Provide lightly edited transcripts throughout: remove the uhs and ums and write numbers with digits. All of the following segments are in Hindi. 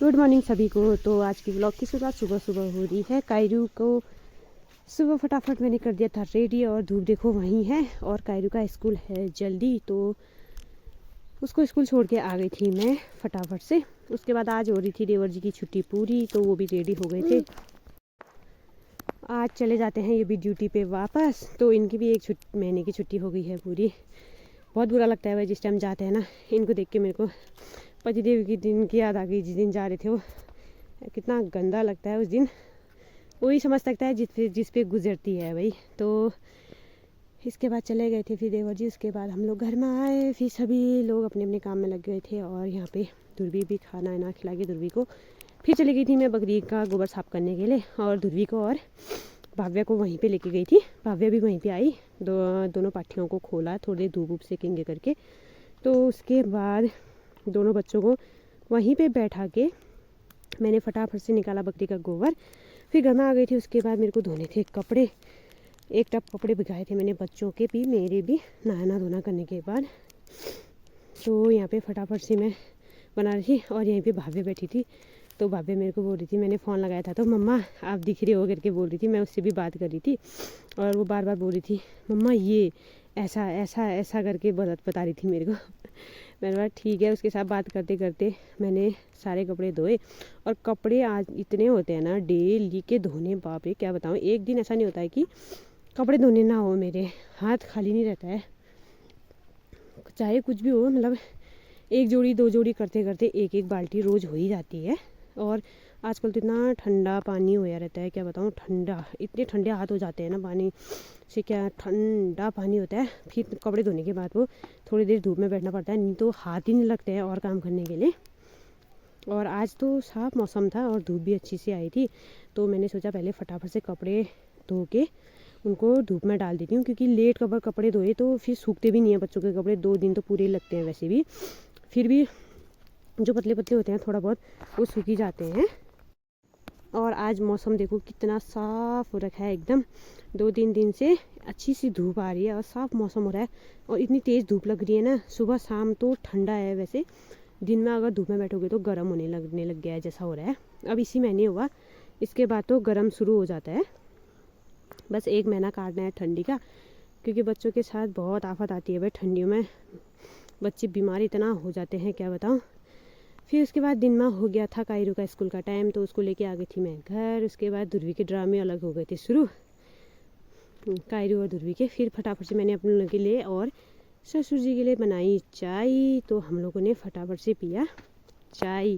गुड मॉर्निंग सभी को। तो आज की ब्लॉग की शुरुआत सुबह सुबह हो रही है। कायरू को सुबह फटाफट मैंने कर दिया था रेडी और धूप देखो वहीं है। और कायरू का स्कूल है जल्दी, तो उसको स्कूल छोड़ के आ गई थी मैं फटाफट से। उसके बाद आज हो रही थी देवर जी की छुट्टी पूरी, तो वो भी रेडी हो गए थे। आज चले जाते हैं ये भी ड्यूटी पे वापस, तो इनकी भी एक महीने की छुट्टी हो गई है पूरी। बहुत बुरा लगता है भाई जिस टाइम जाते हैं ना, इनको देख के मेरे को पतिदेव की दिन की याद आ गई। जिस दिन जा रहे थे वो कितना गंदा लगता है उस दिन। वही समझ सकता है जिस पे गुजरती है भाई। तो इसके बाद चले गए थे फिर देवर जी। उसके बाद हम लोग घर में आए, फिर सभी लोग अपने अपने काम में लग गए थे। और यहाँ पे ध्रुवी भी खाना ना खिला के ध्रुवी को फिर चली गई थी मैं बकरी का गोबर साफ़ करने के लिए। और ध्रुवी को और भाव्या को वहीं पे लेके गई थी। भाव्या भी वहीं पे आई। दोनों पाठियों को खोला, थोड़ी धूप धूप सेकेंगे करके। तो उसके बाद दोनों बच्चों को वहीं पे बैठा के मैंने फटाफट से निकाला बकरी का गोबर। फिर घर में आ गई थी। उसके बाद मेरे को धोने थे कपड़े। एक टप कपड़े भिगाए थे मैंने, बच्चों के भी मेरे भी, नहाना धोना करने के बाद। तो यहाँ पे फटाफट से मैं बना रही थी और यहीं पे भाभी बैठी थी। तो भाभी मेरे को बोल रही थी, मैंने फ़ोन लगाया था तो मम्मा आप दिख रही हो करके बोल रही थी। मैं उससे भी बात कर रही थी और वो बार बार बोल रही थी मम्मा ये ऐसा ऐसा ऐसा करके बता रही थी मेरे को। मैंने कहा ठीक है। उसके साथ बात करते करते मैंने सारे कपड़े धोए। और कपड़े आज इतने होते हैं ना डेली के धोने, बाप रे क्या बताऊँ। एक दिन ऐसा नहीं होता है कि कपड़े धोने ना हो, मेरे हाथ खाली नहीं रहता है। चाहे कुछ भी हो, मतलब एक जोड़ी दो जोड़ी करते करते एक एक बाल्टी रोज़ हो ही जाती है। और आजकल तो इतना ठंडा पानी होया रहता है, क्या बताऊँ। ठंडा, इतने ठंडे हाथ हो जाते हैं ना पानी से, क्या ठंडा पानी होता है। फिर कपड़े धोने के बाद वो थोड़ी देर धूप में बैठना पड़ता है, नहीं तो हाथ ही नहीं लगते हैं और काम करने के लिए। और आज तो साफ़ मौसम था और धूप भी अच्छी सी आई थी। तो मैंने सोचा पहले फटाफट से कपड़े धो के उनको धूप में डाल देती हूँ, क्योंकि लेट कपड़े धोए तो फिर सूखते भी नहीं है बच्चों के कपड़े। 2 दिन तो पूरे लगते हैं वैसे भी। फिर भी जो पतले पतले होते हैं थोड़ा बहुत वो सूख ही जाते हैं। और आज मौसम देखो कितना साफ़ हो रखा है एकदम। 2-3 दिन से अच्छी सी धूप आ रही है और साफ़ मौसम हो रहा है। और इतनी तेज़ धूप लग रही है ना, सुबह शाम तो ठंडा है वैसे। दिन में अगर धूप में बैठोगे तो गर्म लगने लग गया है जैसा हो रहा है। अब इसी महीने हुआ, इसके बाद तो गर्म शुरू हो जाता है। बस 1 महीना काटना है ठंडी का, क्योंकि बच्चों के साथ बहुत आफत आती है भाई ठंडियों में। बच्चे बीमार इतना हो जाते हैं क्या बताऊँ। फिर उसके बाद दिन में हो गया था कायरू का स्कूल का टाइम, तो उसको लेके आ गई थी मैं घर। उसके बाद ध्रुवी के ड्रामे अलग हो गए थे शुरू, कायरू और ध्रुवी के। फिर फटाफट से मैंने अपने लोगों के लिए और ससुर जी के लिए बनाई चाय। तो हम लोगों ने फटाफट से पिया चाय,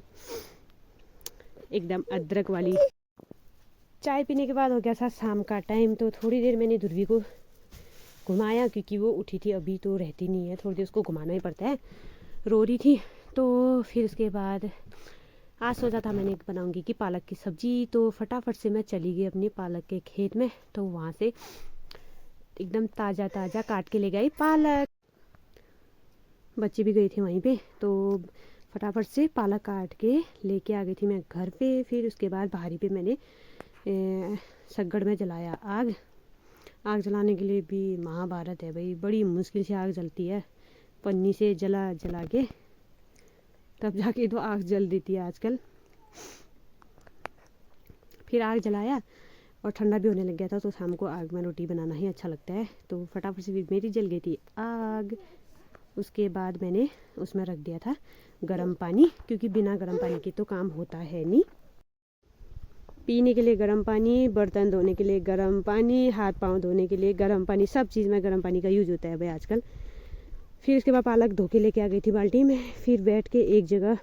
एकदम अदरक वाली चाय। पीने के बाद हो गया था शाम का टाइम। तो थोड़ी देर मैंने ध्रुवी को घुमाया, क्योंकि वो उठी थी अभी तो रहती नहीं है, थोड़ी देर उसको घुमाना ही पड़ता है, रो रही थी। तो फिर उसके बाद आज सोचा था मैंने बनाऊंगी कि पालक की सब्ज़ी। तो फटाफट से मैं चली गई अपनी पालक के खेत में। तो वहाँ से एकदम ताज़ा ताज़ा काट के ले गई पालक। बच्चे भी गए थे वहीं पे, तो फटाफट से पालक काट के लेके आ गई थी मैं घर पे। फिर उसके बाद बाहरी पे मैंने शक्कर में जलाया आग। आग जलाने के लिए भी महाभारत है भाई, बड़ी मुश्किल से आग जलती है। पन्नी से जला जला के तब जाके तो आग जल देती है आजकल। फिर आग जलाया और ठंडा भी होने लग गया था, तो शाम को आग में रोटी बनाना ही अच्छा लगता है। तो फटाफट से फिर मेरी जल गई थी आग। उसके बाद मैंने उसमें रख दिया था गर्म पानी, क्योंकि बिना गर्म पानी के तो काम होता है नहीं। पीने के लिए गर्म पानी, बर्तन धोने के लिए गर्म पानी, हाथ पाँव धोने के लिए गर्म पानी, सब चीज़ में गर्म पानी का यूज होता है भाई आजकल। फिर उसके बाद पालक धो के लेके आ गई थी बाल्टी में। फिर बैठ के एक जगह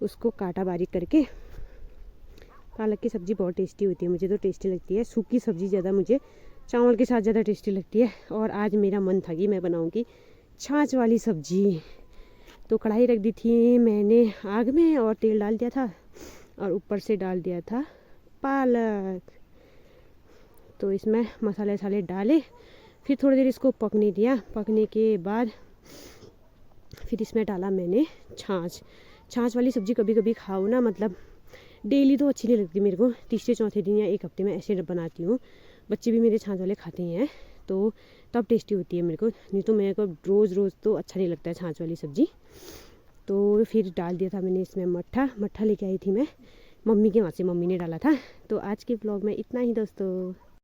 उसको काटा बारीक करके। पालक की सब्ज़ी बहुत टेस्टी होती है, मुझे तो टेस्टी लगती है। सूखी सब्ज़ी ज़्यादा मुझे चावल के साथ ज़्यादा टेस्टी लगती है। और आज मेरा मन था कि मैं बनाऊँगी छाछ वाली सब्ज़ी। तो कढ़ाई रख दी थी मैंने आग में और तेल डाल दिया था और ऊपर से डाल दिया था पालक। तो इसमें मसाले वसाले डाले, फिर थोड़ी देर इसको पकने दिया। पकने के बाद फिर इसमें डाला मैंने छाछ। छाछ वाली सब्ज़ी कभी कभी खाओ ना, मतलब डेली तो अच्छी नहीं लगती मेरे को, तीसरे चौथे दिन या एक हफ्ते में ऐसे बनाती हूँ। बच्चे भी मेरे छाछ वाले खाते हैं, तो तब टेस्टी होती है मेरे को, नहीं तो मेरे को रोज़ रोज़ तो अच्छा नहीं लगता है छाछ वाली सब्ज़ी। तो फिर डाल दिया था मैंने इसमें मट्ठा लेके आई थी मैं मम्मी के वहाँ से, मम्मी ने डाला था। तो आज के ब्लॉग में इतना ही दोस्तों।